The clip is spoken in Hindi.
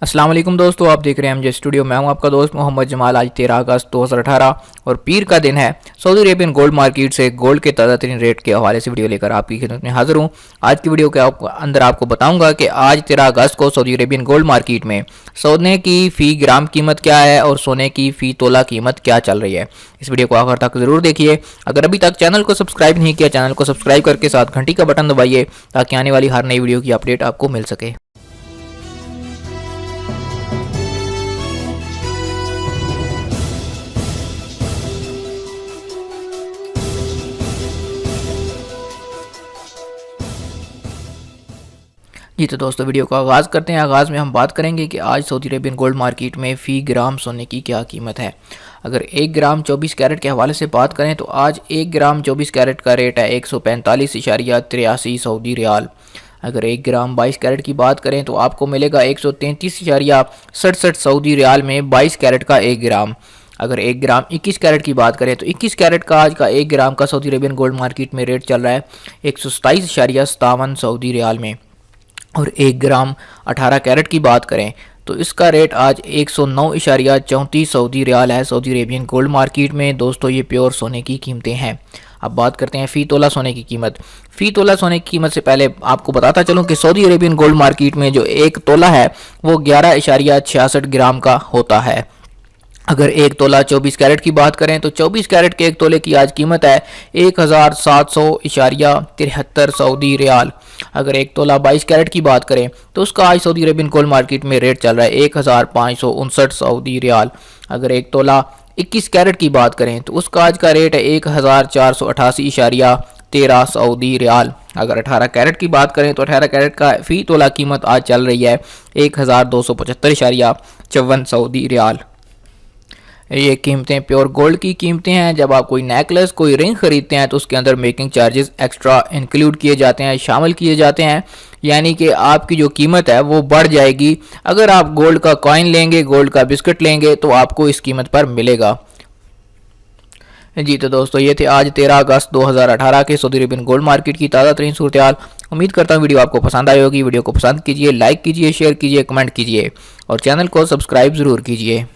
अस्सलाम वालेकुम दोस्तों, आप देख रहे हैं एमजे स्टूडियो। मैं हूं आपका दोस्त मोहम्मद जमाल। आज 13 अगस्त 2018 और पीर का दिन है। सऊदी अरेबियन गोल्ड मार्केट से गोल्ड के ताज़ा तरीन रेट के हवाले से वीडियो लेकर आपकी खिदमत में हाजिर हूं। आज की वीडियो के अंदर आपको बताऊंगा कि आज 13 अगस्त को सऊदी अरेबियन गोल्ड मार्केट में सोने की फ़ी ग्राम कीमत क्या है और सोने की फ़ी तोला कीमत क्या चल रही है। इस वीडियो को आखिर तक ज़रूर देखिए। अगर अभी तक चैनल को सब्सक्राइब नहीं किया, चैनल को सब्सक्राइब करके साथ घंटी का बटन दबाइए ताकि आने वाली हर नई वीडियो की अपडेट आपको मिल सके। जी तो दोस्तों, वीडियो का आगाज़ करते हैं। आगाज़ में हम बात करेंगे कि आज सऊदी अरेबियन गोल्ड मार्केट में फ़ी ग्राम सोने की क्या कीमत है। अगर 1 ग्राम 24 कैरेट के हवाले से बात करें तो आज 1 ग्राम 24 कैरेट का रेट है 145.83 सऊदी रियाल। अगर 1 ग्राम 22 कैरेट की बात करें तो आपको मिलेगा 133.67 सऊदी रियाल में 22 कैरेट का 1 ग्राम। अगर 1 ग्राम 21 कैरेट की बात करें तो 21 कैरेट का आज का 1 ग्राम का सऊदी अरेबियन गोल्ड मार्केट में रेट चल रहा है 127.57 सऊदी रियाल में। और 1 ग्राम 18 कैरेट की बात करें तो इसका रेट आज 109.34 सऊदी रियाल है सऊदी अरेबियन गोल्ड मार्केट में। दोस्तों, ये प्योर सोने की कीमतें हैं। अब बात करते हैं फ़ी तोला सोने की कीमत। फ़ी तोला सोने की कीमत से पहले आपको बताता चलूं कि सऊदी अरेबियन गोल्ड मार्केट में जो 1 तोला है वो 11.66 ग्राम का होता है। अगर 1 तोला 24 कैरेट की बात करें तो 24 कैरेट के 1 तोले की आज कीमत है 1700.73 सऊदी रियाल। अगर 1 तोला 22 कैरेट की बात करें तो उसका आज सऊदी अरेबियन गोल्ड मार्केट में रेट चल रहा है 1559 सऊदी रियाल। अगर 1 तोला 21 कैरेट की बात करें तो उसका आज का रेट है 1488.13 सऊदी रियाल। अगर 18 कैरेट की बात करें तो 18 कैरेट का फ़ी तोला कीमत आज चल रही है 1275.54 सऊदी रियाल। ये कीमतें प्योर गोल्ड की कीमतें हैं। जब आप कोई नेकलेस कोई रिंग ख़रीदते हैं तो उसके अंदर मेकिंग चार्जेस एक्स्ट्रा इंक्लूड किए जाते हैं, शामिल किए जाते हैं, यानी कि आपकी जो कीमत है वो बढ़ जाएगी। अगर आप गोल्ड का कॉइन लेंगे, गोल्ड का बिस्किट लेंगे तो आपको इस कीमत पर मिलेगा। जी तो दोस्तों, ये थे आज 13 अगस्त 2018 के सऊदी अरेबियन गोल्ड मार्केट की ताज़ा तरीन सूरत हाल। उम्मीद करता हूँ वीडियो आपको पसंद आई होगी। वीडियो को पसंद कीजिए, लाइक कीजिए, शेयर कीजिए, कमेंट कीजिए और चैनल को सब्सक्राइब ज़रूर कीजिए।